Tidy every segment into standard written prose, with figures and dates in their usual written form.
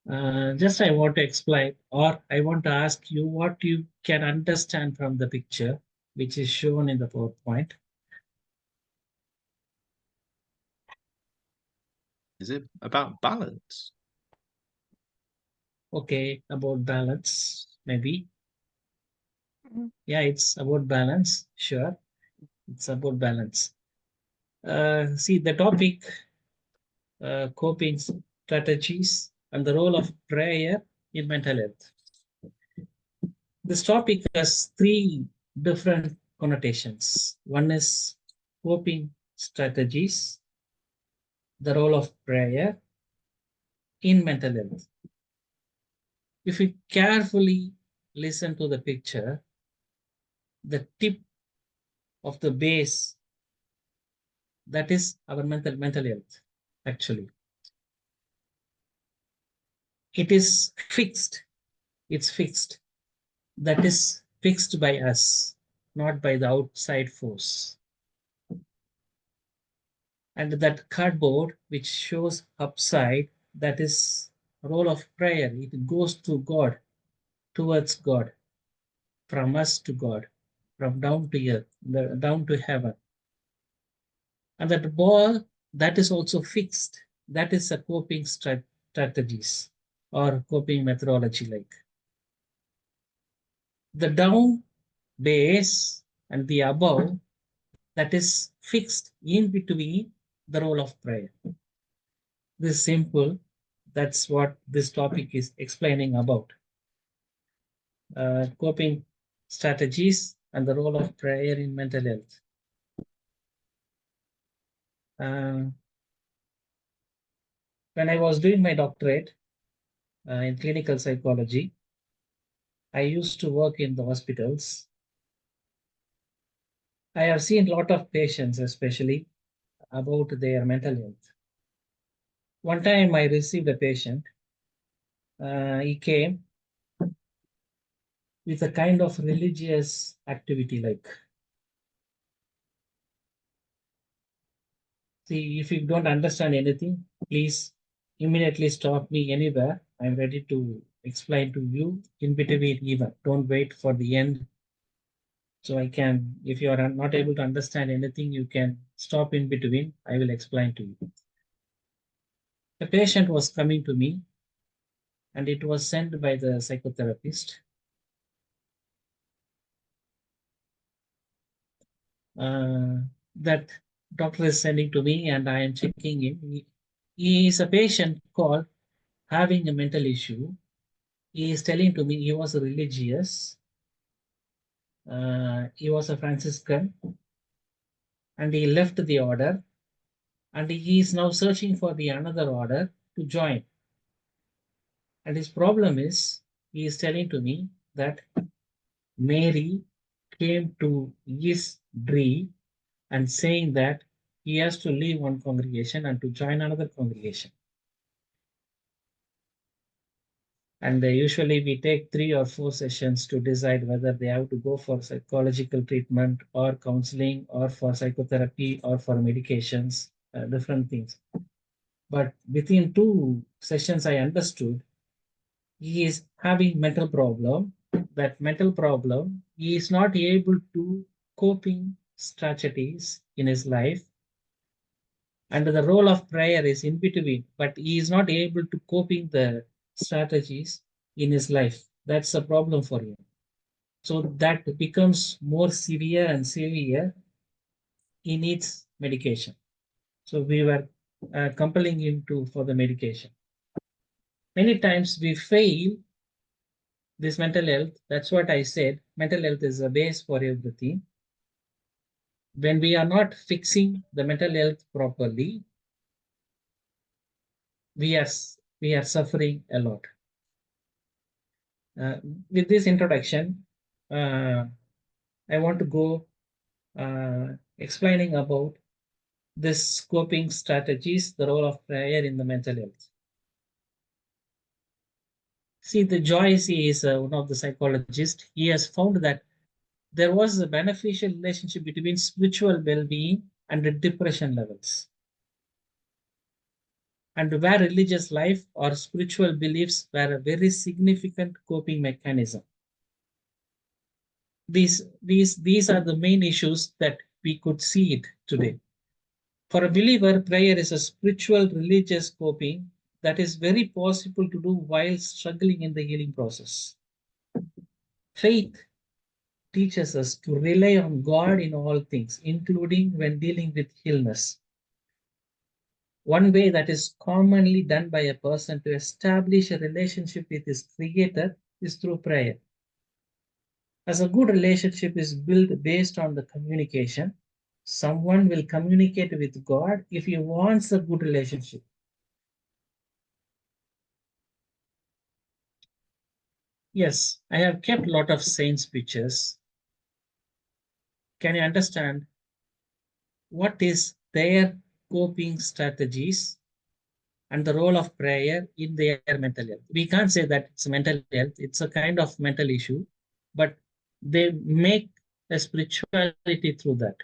Just I want to explain, or I want to ask you what you can understand from the picture, which is shown in the PowerPoint. Is it about balance? Okay, about balance, maybe. Yeah, it's about balance. Sure, it's about balance. See the topic, coping strategies and the role of prayer in mental health. This topic has three different connotations. One is coping strategies, the role of prayer in mental health. If you carefully listen to the picture, the tip of the base, that is our mental health, actually. It is fixed. It's fixed. That is fixed by us, not by the outside force. And that cardboard, which shows upside, that is role of prayer. It goes to God, towards God, from us to God, from down to earth, down to heaven. And that ball, that is also fixed. That is a coping strategies or coping methodology like. The down base and the above, that is fixed in between the role of prayer. This is simple. That's what this topic is explaining about. Coping strategies and the role of prayer in mental health. Uh, when I was doing my doctorate in clinical psychology, I used to work in the hospitals. I have seen a lot of patients, especially about their mental health. One time I received a patient. He came with a kind of religious activity like, see, if you don't understand anything, please immediately stop me anywhere. I'm ready to explain to you in between even. Don't wait for the end. So I can, if you are not able to understand anything, you can stop in between. I will explain to you. The patient was coming to me and it was sent by the psychotherapist. That doctor is sending to me and I am checking him. He is a patient called having a mental issue. He is telling to me he was religious. He was a Franciscan and he left the order and he is now searching for the another order to join. And his problem is he is telling to me that Mary came to his dream and saying that he has to leave one congregation and to join another congregation. And usually we take 3 or 4 sessions to decide whether they have to go for psychological treatment or counseling or for psychotherapy or for medications, different things. But within 2 sessions, I understood he is having mental problem. That mental problem, he is not able to coping strategies in his life, and the role of prayer is in between, but he is not able to coping the strategies in his life. That's a problem for him. So that becomes more severe and severe. He needs medication. So we were compelling him to for the medication. Many times we fail this mental health. That's what I said. Mental health is a base for everything. When we are not fixing the mental health properly, we are we are suffering a lot. Uh, with this introduction, uh, I want to go explaining about this coping strategies, the role of prayer in the mental health. See, the Joyce is one of the psychologists. He has found that there was a beneficial relationship between spiritual well-being and the depression levels. and where religious life or spiritual beliefs were a very significant coping mechanism. These are the main issues that we could see it today. For a believer, prayer is a spiritual religious coping that is very possible to do while struggling in the healing process. Faith teaches us to rely on God in all things, including when dealing with illness. One way that is commonly done by a person to establish a relationship with his Creator is through prayer. As a good relationship is built based on the communication, someone will communicate with God if he wants a good relationship. Yes, I have kept a lot of saints' pictures. Can you understand what is their coping strategies and the role of prayer in their mental health? We can't say that it's mental health, it's a kind of mental issue, but they make a spirituality through that.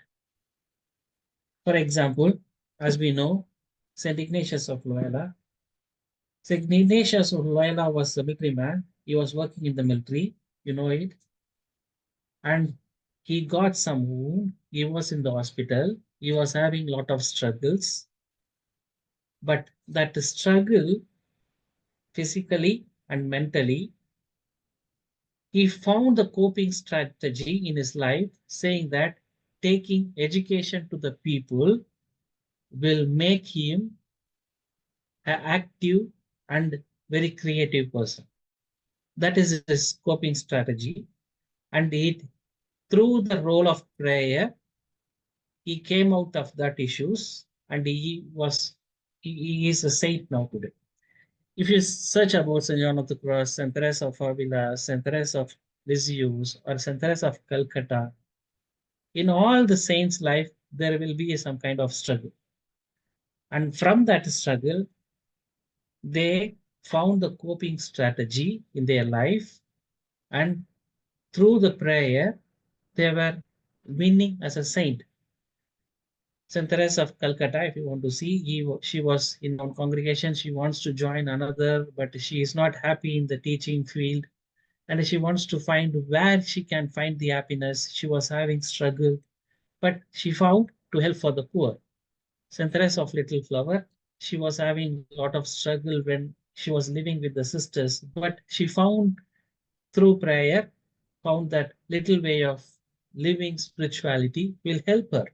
For example, as we know, St. Ignatius of Loyola. St. Ignatius of Loyola was a military man. He was working in the military, you know it, and he got some wound. He was in the hospital. He was having a lot of struggles, but that struggle physically and mentally, he found the coping strategy in his life, saying that taking education to the people will make him an active and very creative person. That is his coping strategy. And it through the role of prayer, he came out of that issues and he is a saint now today. If you search about St. John of the Cross, St. Teresa of Avila, St. Teresa of Lisieux, or St. Teresa of Calcutta, in all the saints' life, there will be some kind of struggle. And from that struggle, they found the coping strategy in their life. And through the prayer, they were winning as a saint. St. Teresa of Calcutta, if you want to see, she was in one congregation. She wants to join another, but she is not happy in the teaching field. And she wants to find where she can find the happiness. She was having struggle, but she found to help for the poor. St. Teresa of Little Flower, she was having a lot of struggle when she was living with the sisters, but she found through prayer, found that little way of living spirituality will help her.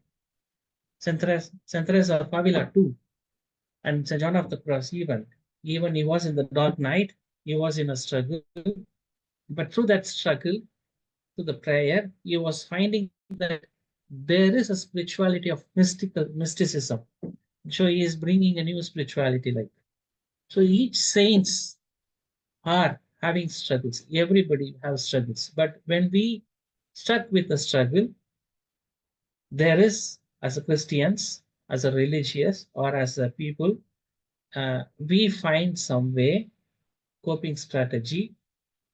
Saint Teresa of Avila too, and Saint John of the Cross even he was in the dark night, he was in a struggle, but through that struggle, to the prayer, he was finding that there is a spirituality of mysticism. So he is bringing a new spirituality like. So each saints are having struggles. Everybody has struggles. But when we stuck with the struggle, there is, as a Christians, as a religious, or as a people, we find some way, coping strategy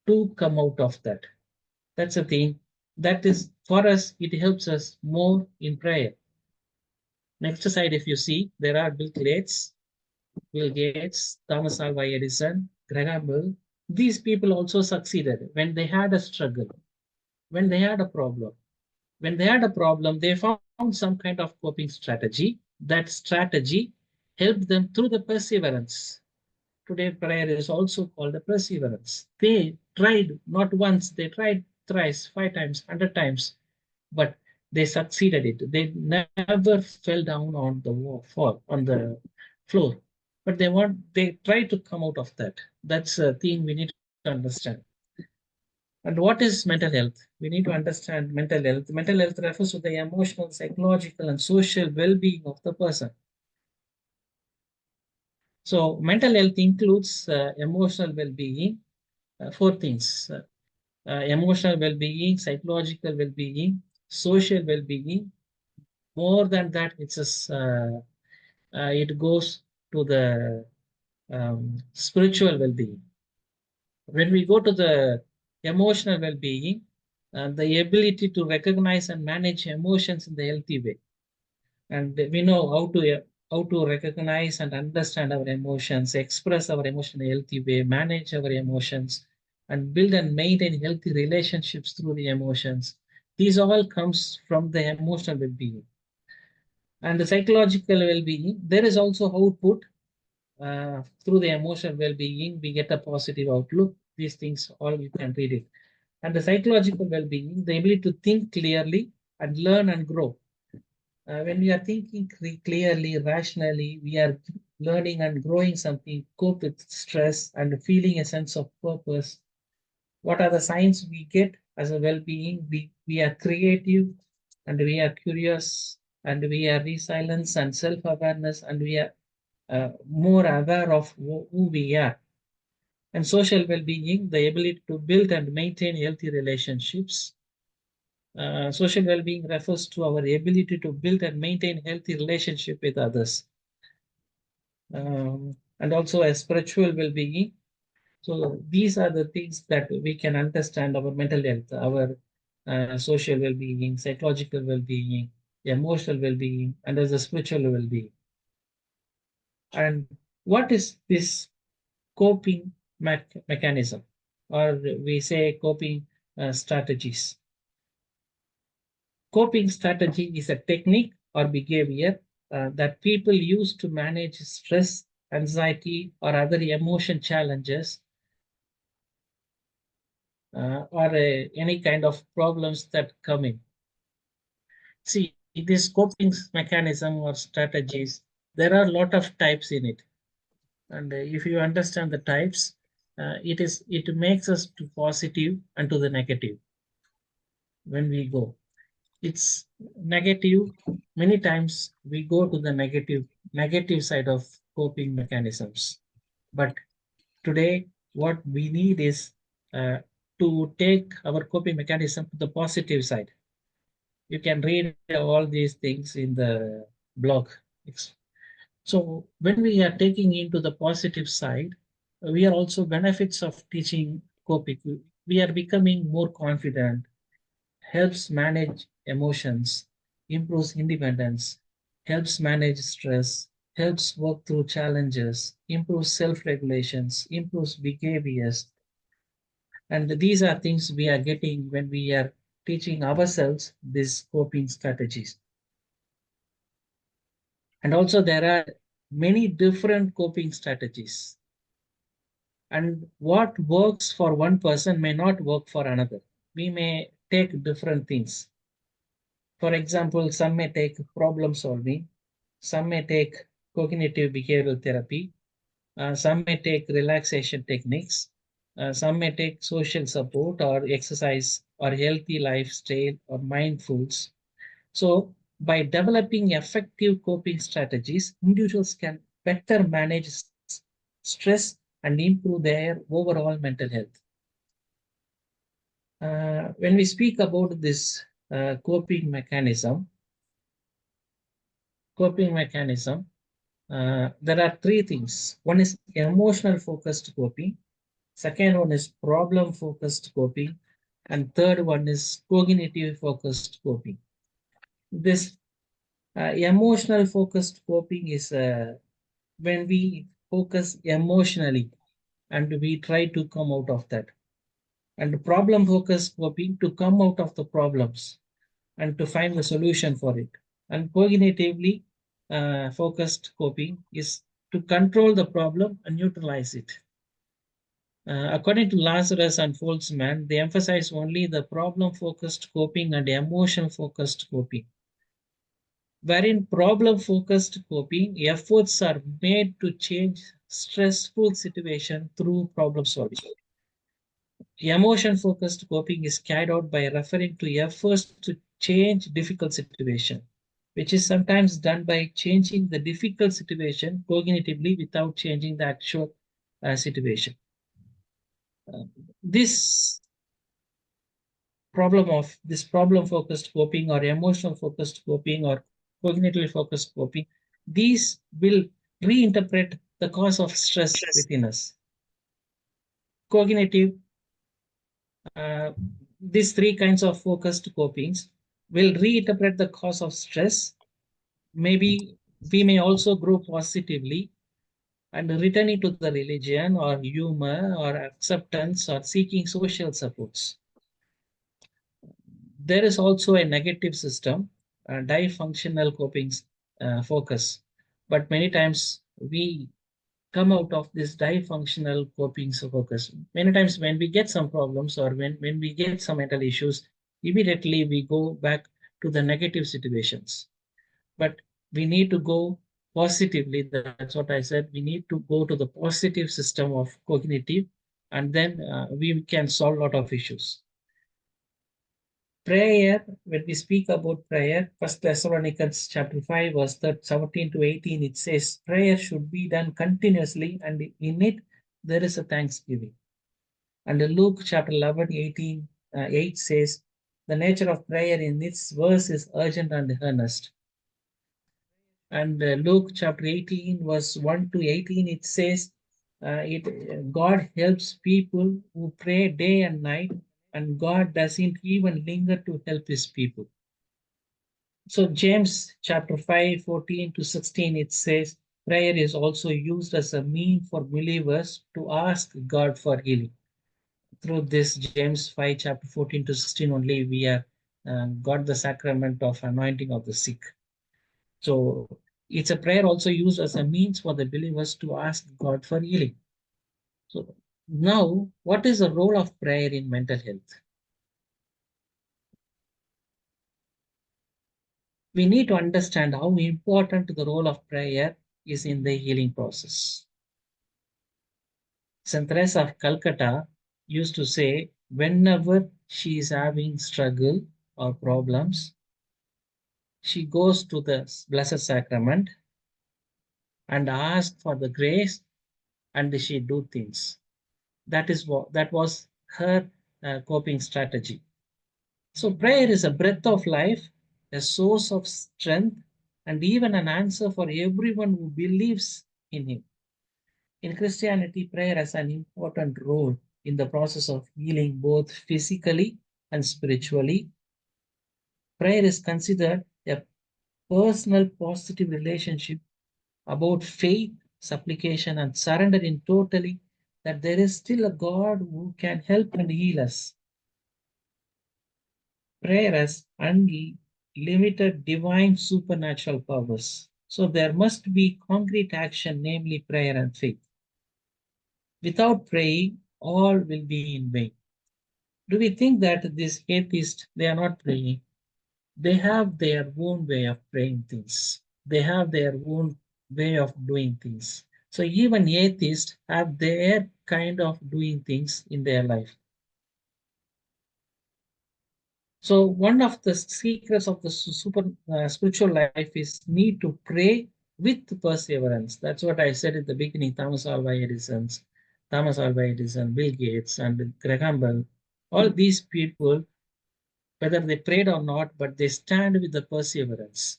to come out of that. That's the thing. That is, for us, it helps us more in prayer. Next slide, if you see, there are Bill Gates, Thomas Alva Edison, Graham Bell. These people also succeeded when they had a struggle, when they had a problem. When they had a problem, they found some kind of coping strategy. That strategy helped them through the perseverance. Today, prayer is also called the perseverance. They tried not once, they tried thrice, 5 times, 100 times, but they succeeded it. They never fell down on the on the floor, but they try to come out of that. That's a thing we need to understand. And what is mental health? We need to understand mental health. Mental health refers to the emotional, psychological, and social well-being of the person. So mental health includes emotional well-being, four things: emotional well-being, psychological well-being, social well-being. More than that, it goes to the spiritual well-being. When we go to the emotional well-being, the ability to recognize and manage emotions in the healthy way, and we know how to. how to recognize and understand our emotions, express our emotion in a healthy way, manage our emotions, and build and maintain healthy relationships through the emotions. These all comes from the emotional well-being. And the psychological well-being, there is also output through the emotional well-being. We get a positive outlook. These things all you can read it. And the psychological well-being, the ability to think clearly and learn and grow. When we are thinking clearly, rationally, we are learning and growing something, cope with stress and feeling a sense of purpose. What are the signs we get as a well-being? We are creative and we are curious and we are resilience and self-awareness and we are more aware of who we are. And social well-being, the ability to build and maintain healthy relationships. Social well-being refers to our ability to build and maintain healthy relationship with others, and also a spiritual well-being. So these are the things that we can understand our mental health, our social well-being, psychological well-being, emotional well-being, and as a spiritual well-being. And what is this coping mechanism, or we say coping strategies? Coping strategy is a technique or behavior that people use to manage stress, anxiety, or other emotion challenges, or any kind of problems that come in. See, this coping mechanism or strategies, there are a lot of types in it. And if you understand the types, it makes us to positive and to the negative when we go. It's negative. Many times we go to the negative side of coping mechanisms. But today, what we need is to take our coping mechanism to the positive side. You can read all these things in the blog. So when we are taking into the positive side, we are also benefits of teaching coping. We are becoming more confident, helps manage emotions, improves independence, helps manage stress, helps work through challenges, improves self regulations, improves behaviors. And these are things we are getting when we are teaching ourselves these coping strategies. And also, there are many different coping strategies. And what works for one person may not work for another. We may take different things. For example, some may take problem solving, some may take cognitive behavioral therapy, some may take relaxation techniques, some may take social support or exercise or healthy lifestyle or mindfuls. So, by developing effective coping strategies, individuals can better manage stress and improve their overall mental health. When we speak about this coping mechanism, coping mechanism, there are three things. One is emotional focused coping, second one is problem focused coping, and third one is cognitive focused coping. This emotional focused coping is when we focus emotionally and we try to come out of that. And problem focused coping to come out of the problems and to find the solution for it. And cognitively focused coping is to control the problem and neutralize it. According to Lazarus and Foltzman, they emphasize only the problem focused coping and emotion focused coping. Wherein problem focused coping efforts are made to change stressful situation through problem solving. Emotion focused coping is carried out by referring to efforts to change difficult situation, which is sometimes done by changing the difficult situation cognitively without changing the actual situation. This problem focused coping or emotional focused coping or cognitively focused coping, these will reinterpret the cause of stress within us. Cognitive, uh, these three kinds of focused copings will reinterpret the cause of stress. Maybe We may also grow positively and returning to the religion or humor or acceptance or seeking social supports. There is also a negative system, dysfunctional coping focus. But many times we come out of this dysfunctional coping focus. Many times when we get some problems or when we get some mental issues, immediately we go back to the negative situations. But we need to go positively. That's what I said. We need to go to the positive system of cognitive, and then we can solve a lot of issues. Prayer, when we speak about prayer, First Thessalonians chapter 5, verse 17 to 18, it says, prayer should be done continuously, and in it there is a thanksgiving. And Luke chapter 11, 18, 8 says, the nature of prayer in this verse is urgent and earnest. And Luke chapter 18, verse 1 to 18, it says, God helps people who pray day and night, and God doesn't even linger to help his people. So James chapter 5, 14 to 16, it says, prayer is also used as a mean for believers to ask God for healing. Through this James 5, chapter 14 to 16 only, we are got the sacrament of anointing of the sick. So it's a prayer also used as a means for the believers to ask God for healing. So now, what is the role of prayer in mental health? We need to understand how important the role of prayer is in the healing process. Saint Teresa of Calcutta used to say, whenever she is having struggle or problems, she goes to the Blessed Sacrament and asks for the grace, and she do things. That was her coping strategy. So prayer is a breath of life, a source of strength, and even an answer for everyone who believes in him. In Christianity, prayer has an important role in the process of healing both physically and spiritually. Prayer is considered a personal positive relationship about faith, supplication, and surrendering totally that there is still a God who can help and heal us. Prayer has unlimited divine supernatural powers. So there must be concrete action, namely prayer and faith. Without praying, all will be in vain. Do we think that these atheists, they are not praying? They have their own way of praying things. They have their own way of doing things. So even atheists have their kind of doing things in their life. So one of the secrets of the super spiritual life is need to pray with perseverance. That's what I said at the beginning. Thomas Alva Edison, Bill Gates, and Graham Bell, all these people, whether they prayed or not, but they stand with the perseverance.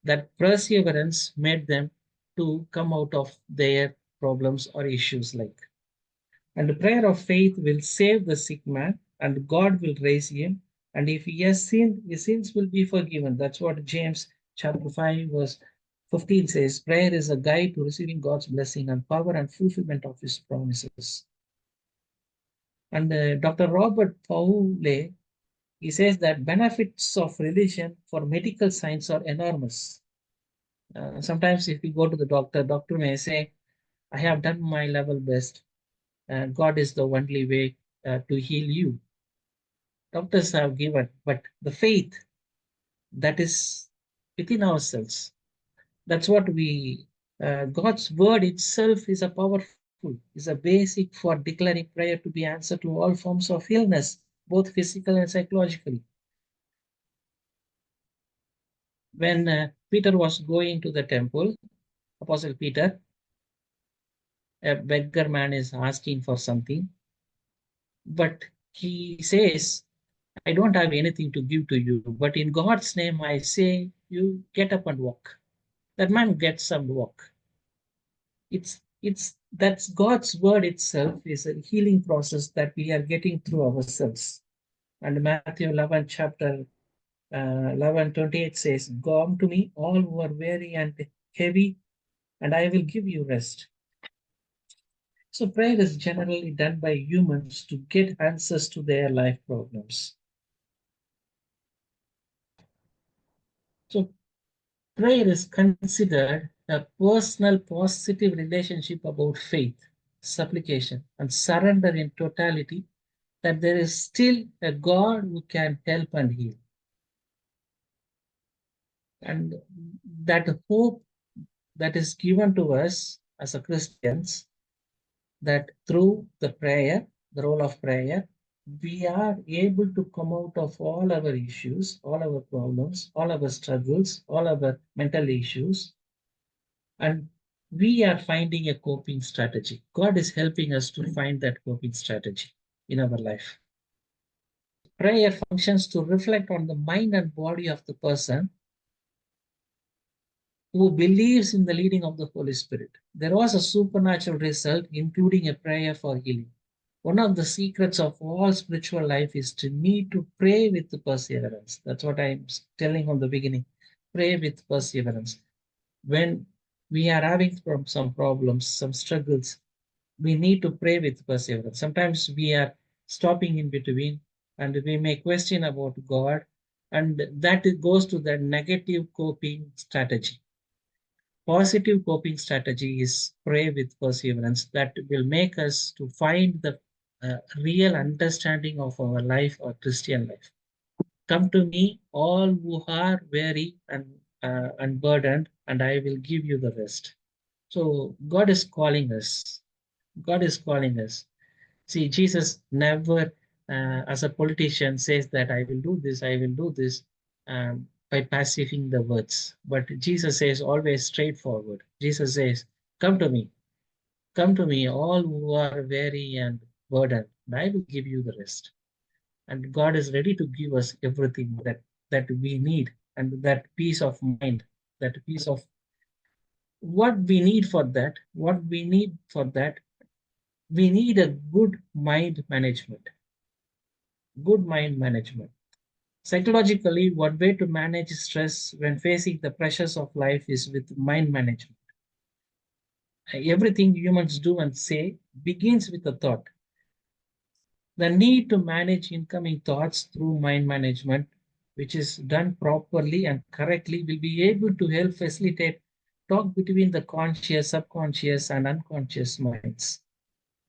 That perseverance made them to come out of their problems or issues like. And the prayer of faith will save the sick man, and God will raise him. And if he has sinned, his sins will be forgiven. That's what James chapter 5, verse 15 says. Prayer is a guide to receiving God's blessing and power and fulfillment of his promises. And Dr. Robert Paule, he says that benefits of religion for medical science are enormous. Sometimes if you go to the doctor may say, I have done my level best. God is the only way to heal you. Doctors have given, but the faith that is within ourselves, that's what we, God's word itself is a powerful, is a basic for declaring prayer to be answered to all forms of illness, both physical and psychologically. When Peter was going to the temple, Apostle Peter, a beggar man is asking for something, but he says, I don't have anything to give to you, but in God's name I say, you get up and walk. That man gets up and walk. It's that's God's word itself is a healing process that we are getting through ourselves. And Matthew 11, chapter 11, 28 says, come to me, all who are weary and heavy, and I will give you rest. So, prayer is generally done by humans to get answers to their life problems. So, prayer is considered a personal, positive relationship about faith, supplication, and surrender in totality, that there is still a God who can help and heal. And that hope that is given to us as a Christians, that through the prayer, the role of prayer, we are able to come out of all our issues, all our problems, all our struggles, all our mental issues, and we are finding a coping strategy. God is helping us to find that coping strategy in our life. Prayer functions to reflect on the mind and body of the person who believes in the leading of the Holy Spirit. There was a supernatural result, including a prayer for healing. One of the secrets of all spiritual life is to need to pray with perseverance. That's what I'm telling from the beginning. Pray with perseverance. When we are having some problems, some struggles, we need to pray with perseverance. Sometimes we are stopping in between and we may question about God, and that goes to the negative coping strategy. Positive coping strategy is pray with perseverance, that will make us to find the real understanding of our life or Christian life. Come to me, all who are weary and burdened, and I will give you the rest. So God is calling us. God is calling us. See, Jesus never, as a politician, says that I will do this, I will do this, by passiving the words. But Jesus says always straightforward. Jesus says, come to me, all who are weary and burdened, and I will give you the rest. And God is ready to give us everything that we need, and that peace of mind, that peace of what we need for that, what we need for that, we need a good mind management. Good mind management. Psychologically, one way to manage stress when facing the pressures of life is with mind management. Everything humans do and say begins with a thought. The need to manage incoming thoughts through mind management, which is done properly and correctly, will be able to help facilitate talk between the conscious, subconscious, and unconscious minds.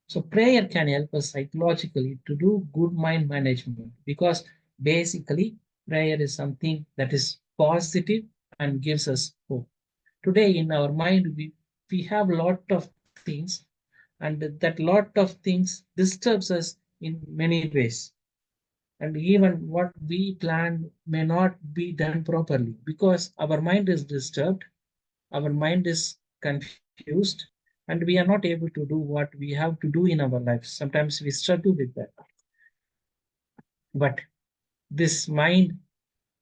So prayer can help us psychologically to do good mind management, because basically prayer is something that is positive and gives us hope. Today in our mind we have a lot of things, and that lot of things disturbs us in many ways. And even what we plan may not be done properly because our mind is disturbed, our mind is confused, and we are not able to do what we have to do in our lives. Sometimes we struggle with that. But this mind,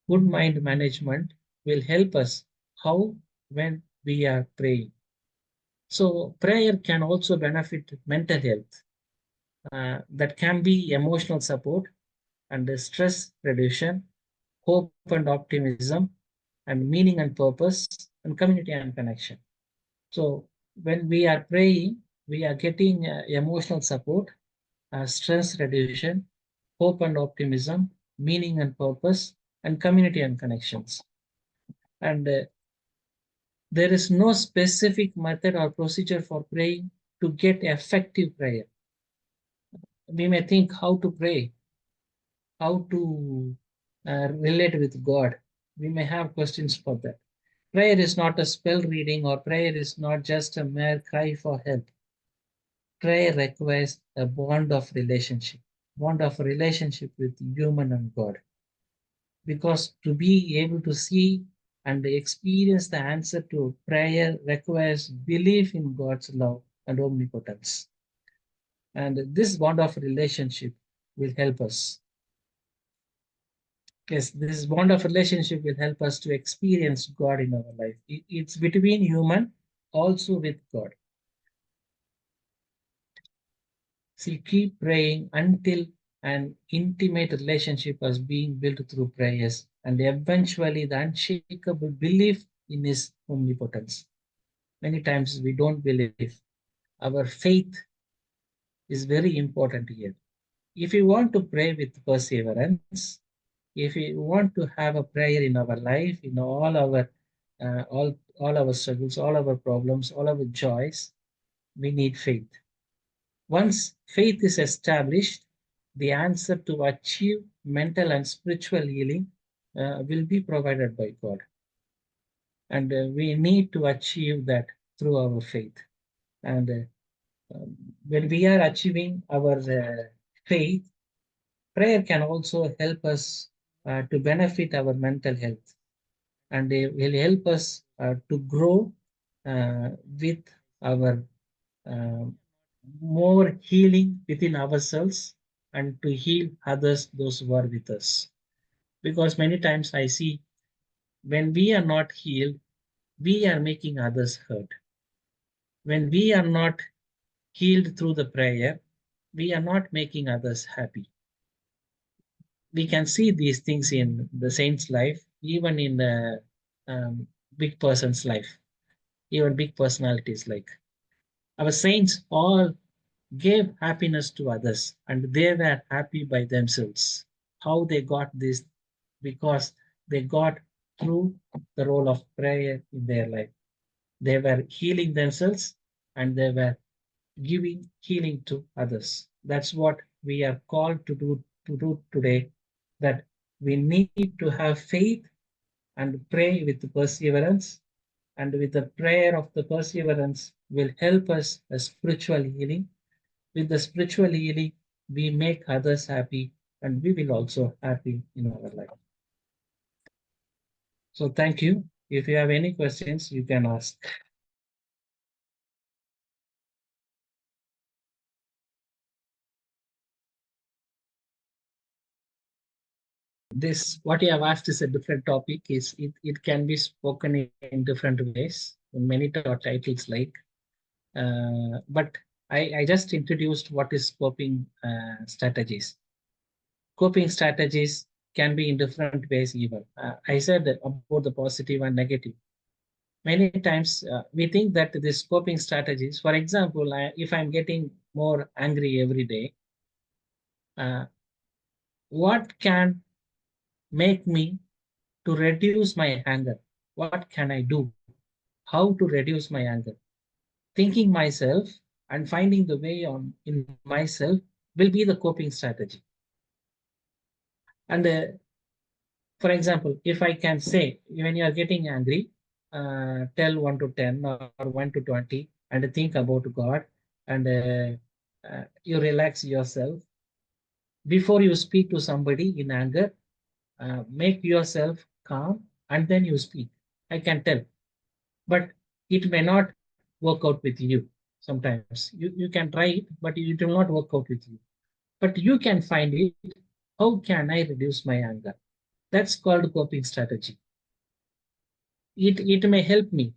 good mind management, will help us how when we are praying. So prayer can also benefit mental health. That can be emotional support and stress reduction, hope and optimism, and meaning and purpose, and community and connection. So when we are praying, we are getting emotional support, stress reduction, hope and optimism, meaning and purpose, and community and connections. And there is no specific method or procedure for praying to get effective prayer. We may think how to pray, how to relate with God. We may have questions for that. Prayer is not a spell reading, or prayer is not just a mere cry for help. Prayer requires a bond of relationship with human and God. Because to be able to see and experience the answer to prayer requires belief in God's love and omnipotence. And this bond of relationship will help us. Yes, this bond of relationship will help us to experience God in our life. It's between human, also with God. See, keep praying until an intimate relationship is being built through prayers, and eventually the unshakable belief in His omnipotence. Many times we don't believe. Our faith is very important here. If you want to pray with perseverance, if we want to have a prayer in our life, in all our struggles, all our problems, all our joys, we need faith. Once faith is established, the answer to achieve mental and spiritual healing will be provided by God. And we need to achieve that through our faith. And when we are achieving our faith, prayer can also help us to benefit our mental health, and it will help us to grow with our uh, more healing within ourselves and to heal others, those who are with us. Because many times I see when we are not healed, we are making others hurt. When we are not healed through the prayer, we are not making others happy. We can see these things in the saint's life, even in the big person's life, even big personalities like our saints all gave happiness to others and they were happy by themselves. How they got this? Because they got through the role of prayer in their life. They were healing themselves and they were giving healing to others. That's what we are called to do today. That we need to have faith and pray with perseverance, and with the prayer of the perseverance will help us a spiritual healing. With the spiritual healing, we make others happy, and we will also happy in our life. So thank you. If you have any questions, you can ask. This what you have asked is a different topic. It can be spoken in different ways, in many titles like. But I just introduced what is coping strategies. Coping strategies can be in different ways even. I said about the positive and negative. Many times we think that these coping strategies, for example, if I'm getting more angry every day, uh, what can make me to reduce my anger? What can I do? How to reduce my anger? Thinking myself and finding the way on in myself will be the coping strategy. And for example, if I can say when you are getting angry, tell 1 to 10 or 1 to 20 and think about God, and you relax yourself. Before you speak to somebody in anger, make yourself calm and then you speak. I can tell. But it may not work out with you sometimes. You can try it, but it will not work out with you. But you can find it. How can I reduce my anger? That's called coping strategy. It may help me.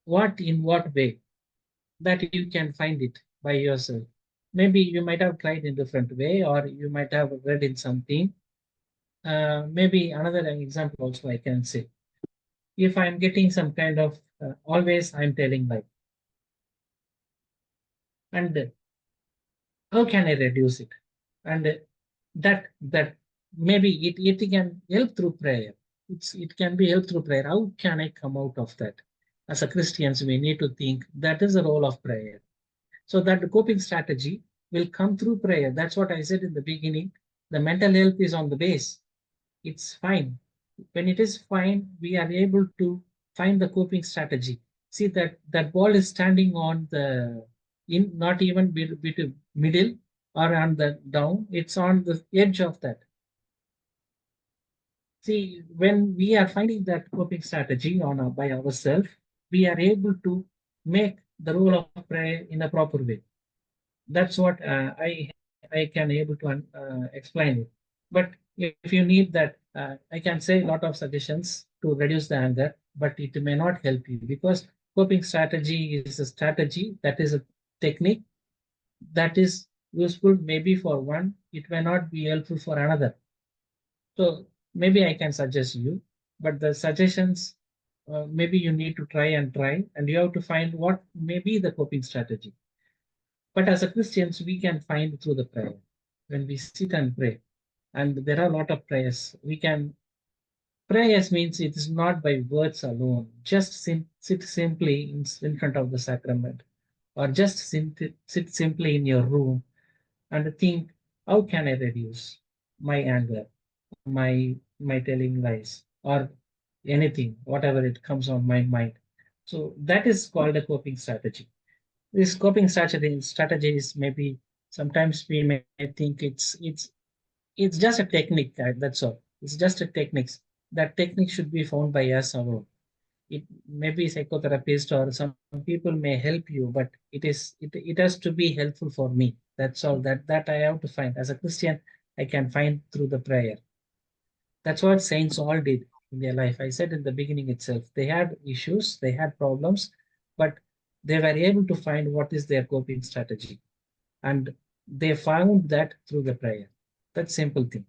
What in what way? That you can find it by yourself. Maybe you might have tried in different way, or you might have read in something. Maybe another example also I can say. If I'm getting some kind of always I'm telling like, and how can I reduce it? And that maybe it can help through prayer. It can be helped through prayer. How can I come out of that? As a Christians, we need to think that is the role of prayer. So that the coping strategy will come through prayer. That's what I said in the beginning. The mental health is on the base. It's fine. When it is fine, we are able to find the coping strategy. See that ball is standing on the in not even between middle or on the down. It's on the edge of that. See, when we are finding that coping strategy on by ourselves, we are able to make the role of prayer in a proper way. That's what I can able to explain it. But if you need that, I can say a lot of suggestions to reduce the anger, but it may not help you because coping strategy is a strategy, that is a technique that is useful maybe for one, it may not be helpful for another. So maybe I can suggest you, but the suggestions maybe you need to try, and you have to find what may be the coping strategy. But as a Christians, we can find through the prayer. When we sit and pray, and there are a lot of prayers, we can. Prayers means it is not by words alone. Just sit simply in front of the sacrament, or just sit simply in your room and think, how can I reduce my anger, my telling lies, or anything, whatever it comes on my mind. So that is called a coping strategy. This coping strategy is maybe sometimes we may think it's just a technique. That's all. It's just a techniques. That technique should be found by us alone. It may be psychotherapist or some people may help you, but it has to be helpful for me. That's all that I have to find. As a Christian, I can find through the prayer. That's what saints all did in their life. I said in the beginning itself, they had issues, they had problems, but they were able to find what is their coping strategy. And they found that through the prayer. That simple thing.